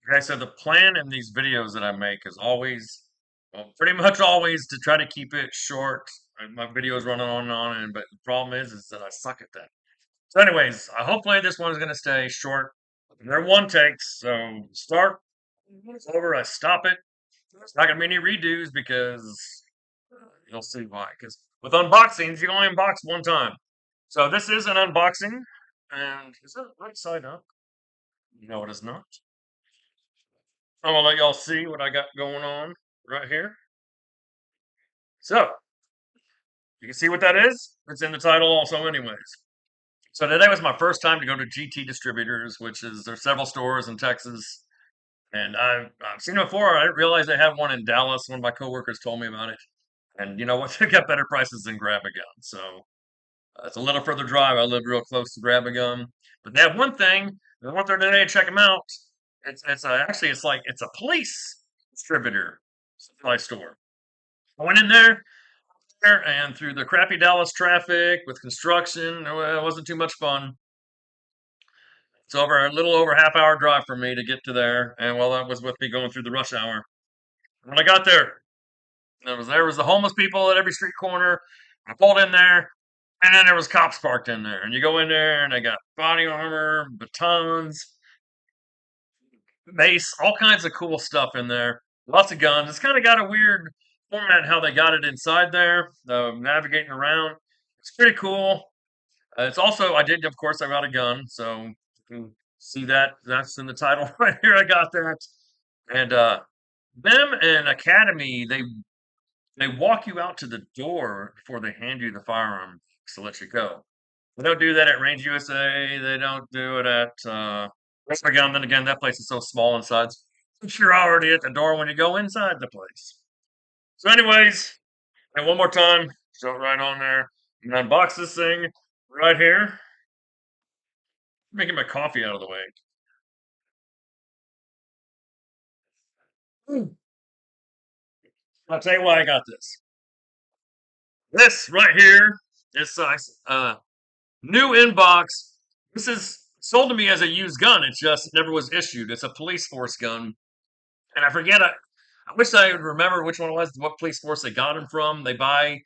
Okay, so the plan in these videos that I make is always, well, pretty much always to try to keep it short. My videos running on and on, but the problem is that I suck at that. So, anyways, hopefully this one is going to stay short. They're one takes, so start, it's over, I stop it. It's not going to be any redos because you'll see why. Because with unboxings, you can only unbox one time. So this is an unboxing, and is it right side up? No, it is not. I'm gonna let y'all see what I got going on right here. So you can see what that is. It's in the title also, anyways. So today was my first time to go to GT Distributors, which is there's several stores in Texas, and I've seen it before. I didn't realize they had one in Dallas. One of my coworkers told me about it, and you know what? They got better prices than Grab a Gun. So it's a little further drive. I live real close to Grab a Gun, but they have one thing. I went there today to check them out. It's actually it's like it's a police distributor supply store. I went in there and through the crappy Dallas traffic with construction, it wasn't too much fun. It's over a little over half hour drive for me to get to there, and well, that was with me going through the rush hour. When I got there was the homeless people at every street corner. I pulled in there, and then there was cops parked in there. And you go in there, and they got body armor, batons, mace, all kinds of cool stuff in there. Lots of guns. It's kind of got a weird format how they got it inside there, navigating around. It's pretty cool. It's also I did, of course, I got a gun, so you can see that that's in the title right here. I got that, and them and Academy they walk you out to the door before they hand you the firearm to let you go. They don't do that at Range USA. They don't do it at West Gun. Then again, that place is so small inside. You're already at the door when you go inside the place. So, anyways, and one more time, show it right on there, and unbox this thing right here. Making my coffee out of the way. Mm. I'll tell you why I got this. This right here is new inbox. This is sold to me as a used gun. It just never was issued. It's a police force gun, and I forget. I wish I would remember which one it was. What police force they got them from? They buy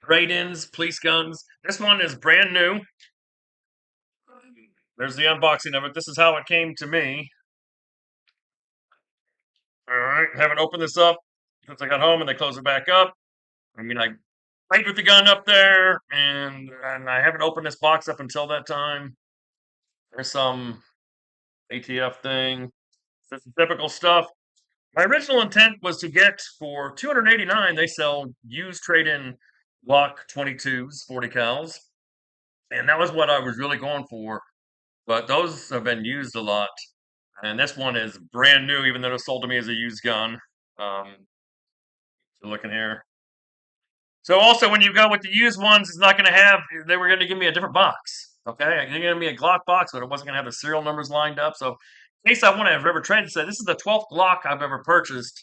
trade-ins, police guns. This one is brand new. There's the unboxing of it. This is how it came to me. All right, haven't opened this up since I got home, and they closed it back up. I mean, I played with the gun up there, and I haven't opened this box up until that time. There's some ATF thing. This is typical stuff. My original intent was to get for 289. They sell used trade-in Glock 22s, 40 cals, and that was what I was really going for. But those have been used a lot, and this one is brand new, even though it was sold to me as a used gun. So looking here. So also, when you go with the used ones, it's not going to have. They were going to give me a different box. Okay, they're going to give me a Glock box, but it wasn't going to have the serial numbers lined up. So, in case I want to have ever traded, say this is the 12th Glock I've ever purchased.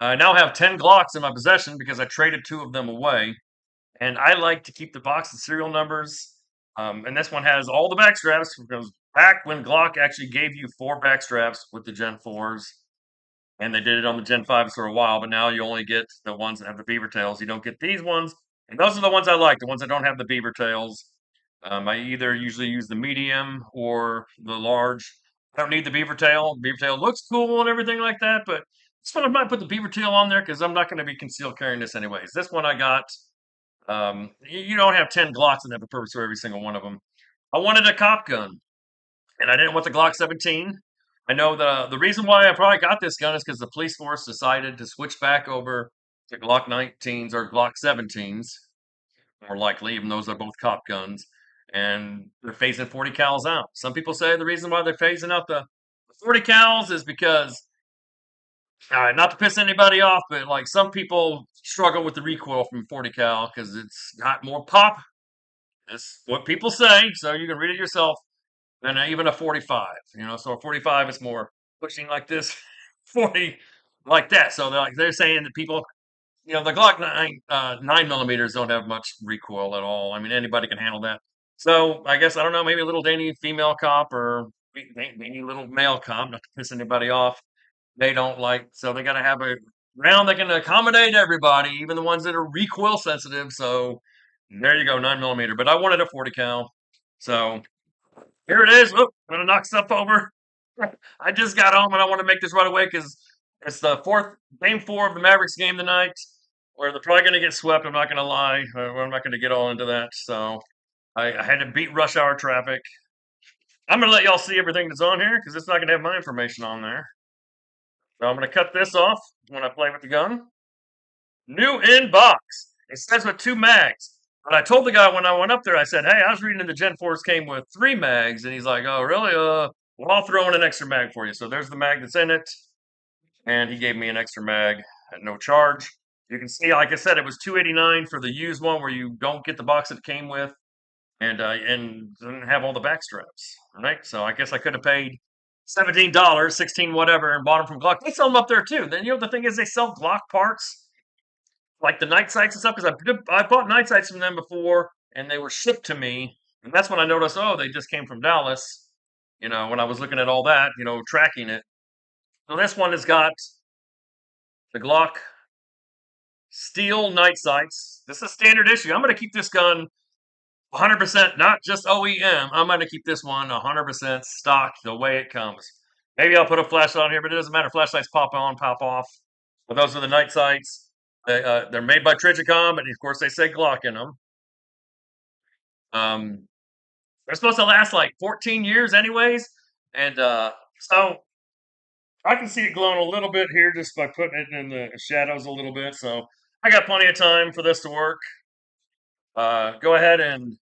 I now have 10 Glocks in my possession because I traded two of them away, and I like to keep the box and serial numbers. And this one has all the back straps because back when Glock actually gave you four back straps with the Gen 4s, and they did it on the Gen 5s for a while, but now you only get the ones that have the beaver tails. You don't get these ones, and those are the ones I like, the ones that don't have the beaver tails. I either usually use the medium or the large. I don't need the beaver tail. Beaver tail looks cool and everything like that, but this one I might put the beaver tail on there because I'm not going to be concealed carrying this anyways. This one I got. You don't have 10 Glocks and have a purpose for every single one of them. I wanted a cop gun, and I didn't want the Glock 17. I know the reason why I probably got this gun is because the police force decided to switch back over to Glock 19s or Glock 17s, more likely, even those are both cop guns, and they're phasing 40 cals out. Some people say the reason why they're phasing out the 40 cals is because, not to piss anybody off, but like some people struggle with the recoil from 40 cal because it's got more pop. That's what people say, so you can read it yourself than even a 45. So a 45 is more pushing like this, 40 like that. So they're saying that people, the Glock 9 millimeters don't have much recoil at all. I mean, anybody can handle that. So I guess I don't know, maybe a little dainty female cop or any little male cop, not to piss anybody off, they don't like, so they got to have a round that can accommodate everybody, even the ones that are recoil sensitive. So there you go, 9 millimeter. But I wanted a 40 cal, so here it is. Oop, I'm gonna knock stuff over. I just got home and I want to make this right away because it's the game four of the Mavericks game tonight, where they're probably gonna get swept. I'm not gonna lie. I'm not gonna get all into that. So I had to beat rush hour traffic. I'm gonna let y'all see everything that's on here because it's not gonna have my information on there. So I'm gonna cut this off when I play with the gun. New in box. It says with 2 mags. But I told the guy when I went up there, I said, "Hey, I was reading the Gen 4s came with 3 mags," and he's like, "Oh, really? Well, I'll throw in an extra mag for you." So there's the mag that's in it, and he gave me an extra mag at no charge. You can see, like I said, it was $289 for the used one, where you don't get the box that it came with, and didn't have all the back straps. Right? So I guess I could have paid $17, 16 whatever, and bought them from Glock. They sell them up there too. Then the thing is, they sell Glock parts like the night sights and stuff, because I bought night sights from them before and they were shipped to me, and that's when I noticed, oh, they just came from Dallas. When I was looking at all that, tracking it. So this one has got the Glock steel night sights. This is standard issue. I'm going to keep this gun 100%, not just OEM. I'm going to keep this one 100% stock the way it comes. Maybe I'll put a flashlight on here, but it doesn't matter. Flashlights pop on, pop off. But those are the night sights. They're made by Trigicom, but of course they say Glock in them. Um, they're supposed to last like 14 years, anyways, and so I can see it glowing a little bit here just by putting it in the shadows a little bit. So I got plenty of time for this to work. Go ahead and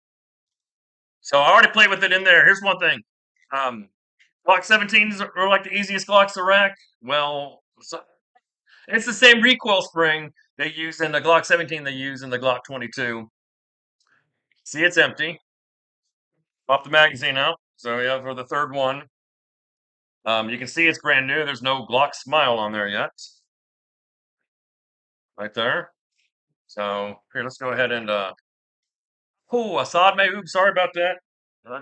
so I already played with it in there. Here's one thing: Glock 17s are like the easiest Glocks to rack. Well, it's the same recoil spring they use in the Glock 17 they use in the Glock 22. See, it's empty. Pop the magazine out. So yeah, for the third one, you can see it's brand new. There's no Glock smile on there yet. Right there. So here, let's go ahead and oh, Assad may. Oops, sorry about that.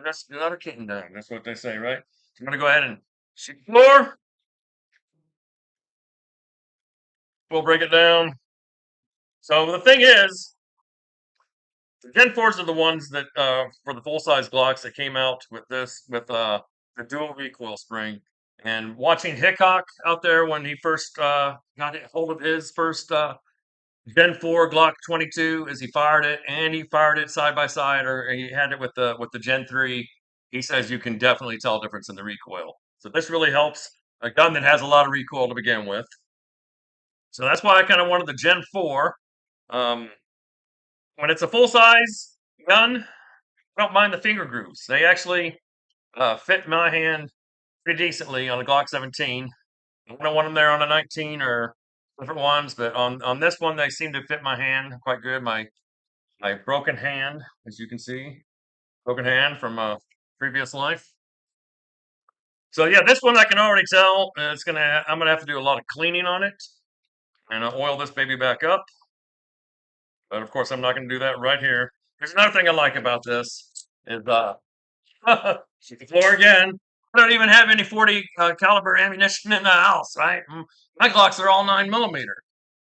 That's another kitten down. That's what they say, right? So I'm gonna go ahead and shoot the floor. We'll break it down. So the thing is, the Gen 4s are the ones that for the full size Glocks that came out with this with the dual recoil spring. And watching Hickok out there when he first got hold of his first Gen 4 Glock 22, as he fired it, and he fired it side by side, or he had it with the Gen 3. He says you can definitely tell a difference in the recoil. So this really helps a gun that has a lot of recoil to begin with. So that's why I kind of wanted the Gen 4. Um, when it's a full size gun, I don't mind the finger grooves. They actually fit my hand pretty decently on a Glock 17. I don't want them there on a 19 or different ones, but on this one they seem to fit my hand quite good. My broken hand, as you can see, broken hand from a previous life. So yeah, this one I can already tell I'm gonna have to do a lot of cleaning on it, and I'll oil this baby back up. But of course, I'm not gonna do that right here. There's another thing I like about this is shoot the floor again. I don't even have any 40 caliber ammunition in the house, right? My Glocks are all 9 millimeter.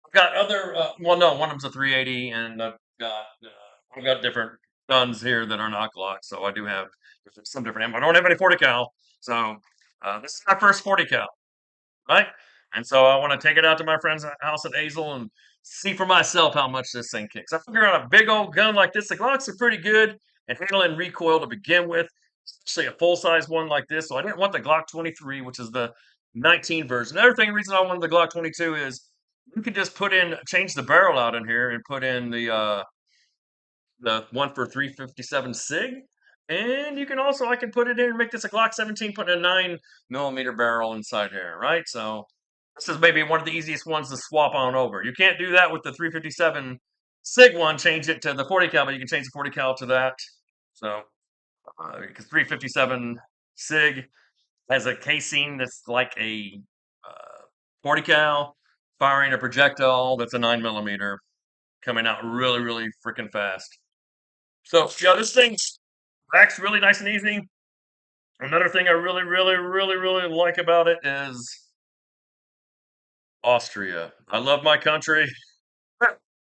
I've got other, well, no, one of them's a 380, and I've got different guns here that are not Glocks, so I do have some different ammo. I don't have any 40 cal, so this is my first 40 cal, right? And so I want to take it out to my friend's house at Azel and see for myself how much this thing kicks. I figure on a big old gun like this, the Glocks are pretty good at handling recoil to begin with, especially a full size one like this. So I didn't want the Glock 23, which is the 19 version. Another thing, reason I wanted the Glock 22 is you could just change the barrel out in here and put in the one for 357 SIG. And you can also, I can put it in and make this a Glock 17, put in a 9 millimeter barrel inside here, right? So this is maybe one of the easiest ones to swap on over. You can't do that with the 357 SIG one, change it to the 40 cal, but you can change the 40 cal to that. So, because 357 SIG has a casing that's like a 40 cal, firing a projectile that's a 9 millimeter, coming out really, really freaking fast. So, yeah, this thing racks really nice and easy. Another thing I really, really, really, really like about it is Austria. I love my country.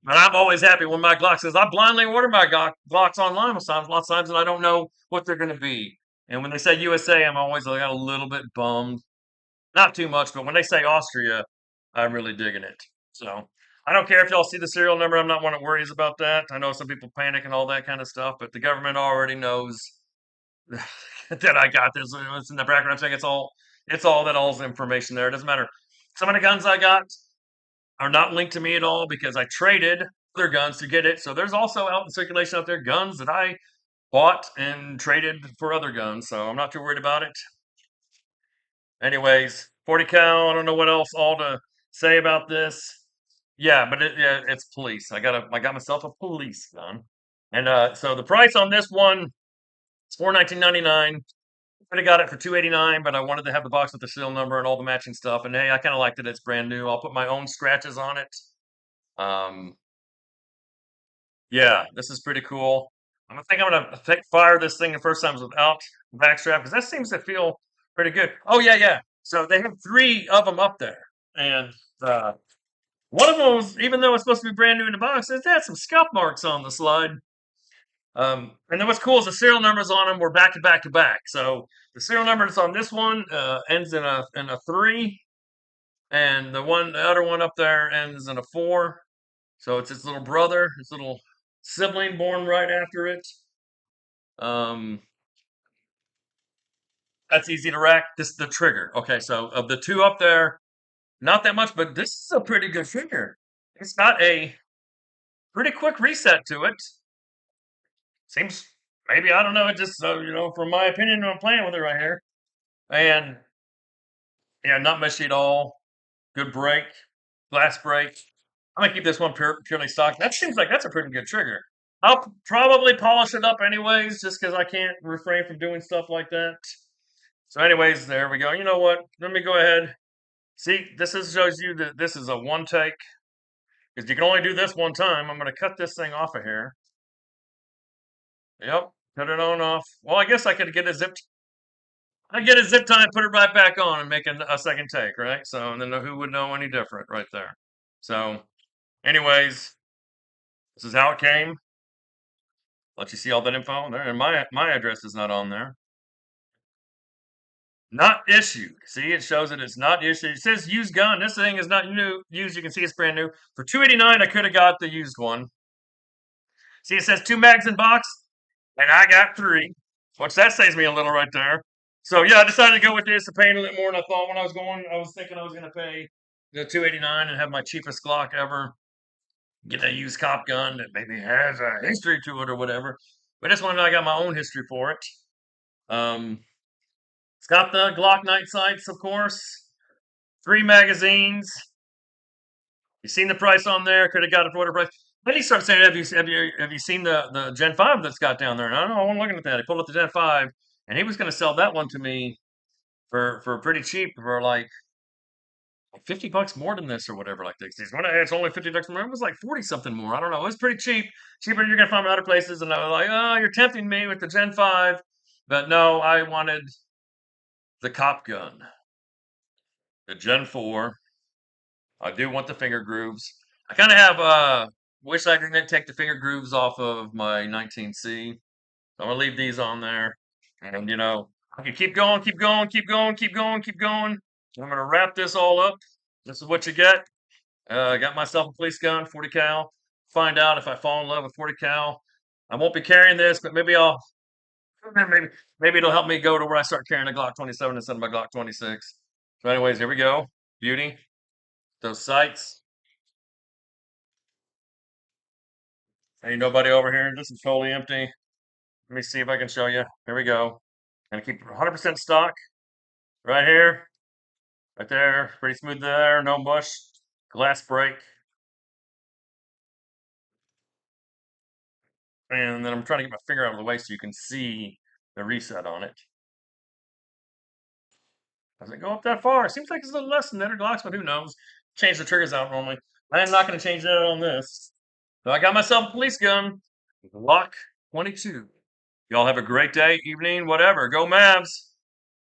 And I'm always happy when my Glock says I blindly order my Glocks online lots of times, and I don't know what they're going to be. And when they say USA, I'm always like a little bit bummed. Not too much, but when they say Austria, I'm really digging it. So I don't care if y'all see the serial number. I'm not one that worries about that. I know some people panic and all that kind of stuff, but the government already knows that I got this. It's in the background check. It's all that all's information there. It doesn't matter. Some of the guns I got are not linked to me at all because I traded other guns to get it. So there's also out in circulation out there guns that I bought and traded for other guns. So I'm not too worried about it. Anyways, 40 cal. I don't know what else all to say about this. Yeah, but it's police. I got myself a police gun, and so the price on this one is $419.99. Could have got it for $289, but I wanted to have the box with the serial number and all the matching stuff. And hey, I kind of liked it. It's brand new. I'll put my own scratches on it. Um, yeah, this is pretty cool. I'm gonna fire this thing the first time without backstrap because that seems to feel pretty good. Oh yeah, yeah. So they have three of them up there, and uh, one of them was, even though it's supposed to be brand new in the box, it had some scuff marks on the slide. And then what's cool is the serial numbers on them were back to back to back. So the serial numbers on this one ends in a three, and the other one up there ends in a four. So it's its little brother, its little sibling born right after it. Um, that's easy to rack. This is the trigger. Okay, so of the two up there, not that much, but this is a pretty good trigger. It's got a pretty quick reset to it. Seems maybe I don't know. It just from my opinion, I'm playing with it right here, and yeah, not mushy at all. Good break, glass break. I'm gonna keep this one purely stock. That seems like that's a pretty good trigger. I'll probably polish it up anyways, just because I can't refrain from doing stuff like that. So, anyways, there we go. You know what? Let me go ahead. See, shows you that this is a one take because you can only do this one time. I'm gonna cut this thing off of here. Yep, cut it on off. Well, I guess I could get a zip. I get a zip tie, put it right back on, and make a second take, right? So, and then who would know any different, right there? So, anyways, this is how it came. Let you see all that info there, and my address is not on there. Not issued. See, it shows that it's not issued. It says used gun. This thing is not new used. You can see it's brand new. For $289, I could have got the used one. See, it says 2 mags in box, and I got 3, which that saves me a little right there. So yeah, I decided to go with this. Paying a little more than I thought when I was going. I was thinking I was going to pay the $289 and have my cheapest Glock ever. Get a used cop gun that maybe has a history to it or whatever. But this one, I got my own history for it. Um, it's got the Glock night sights, of course. 3 magazines. You seen the price on there? Could have got it for whatever price. Then he started saying, have you seen the Gen 5 that's got down there?" And I don't know, I'm looking at that. He pulled up the Gen 5, and he was going to sell that one to me for pretty cheap, for like $50 more than this or whatever like this. When it's only $50 more, it was like 40 something more. I don't know. It was pretty cheap, cheaper than you're gonna find in other places. And I was like, oh, you're tempting me with the Gen 5, but no, I wanted the cop gun, the Gen 4. I do want the finger grooves. I kind of have wish I could take the finger grooves off of my 19C. So I'm gonna leave these on there, and I can keep going, keep going, keep going, keep going, keep going. I'm gonna wrap this all up. This is what you get. I got myself a police gun, 40 cal. Find out if I fall in love with 40 cal. I won't be carrying this, but maybe maybe it'll help me go to where I start carrying a Glock 27 instead of my Glock 26. So, anyways, here we go. Beauty. Those sights. Ain't nobody over here. This is totally empty. Let me see if I can show you. Here we go. Gonna keep 100% stock right here, right there. Pretty smooth there. No mush. Glass break. And then I'm trying to get my finger out of the way so you can see the reset on it. Doesn't go up that far. Seems like it's a little less than other Glocks, but who knows? Change the triggers out normally. I am not going to change that on this. So I got myself a police gun. Glock 22. Y'all have a great day, evening, whatever. Go Mavs.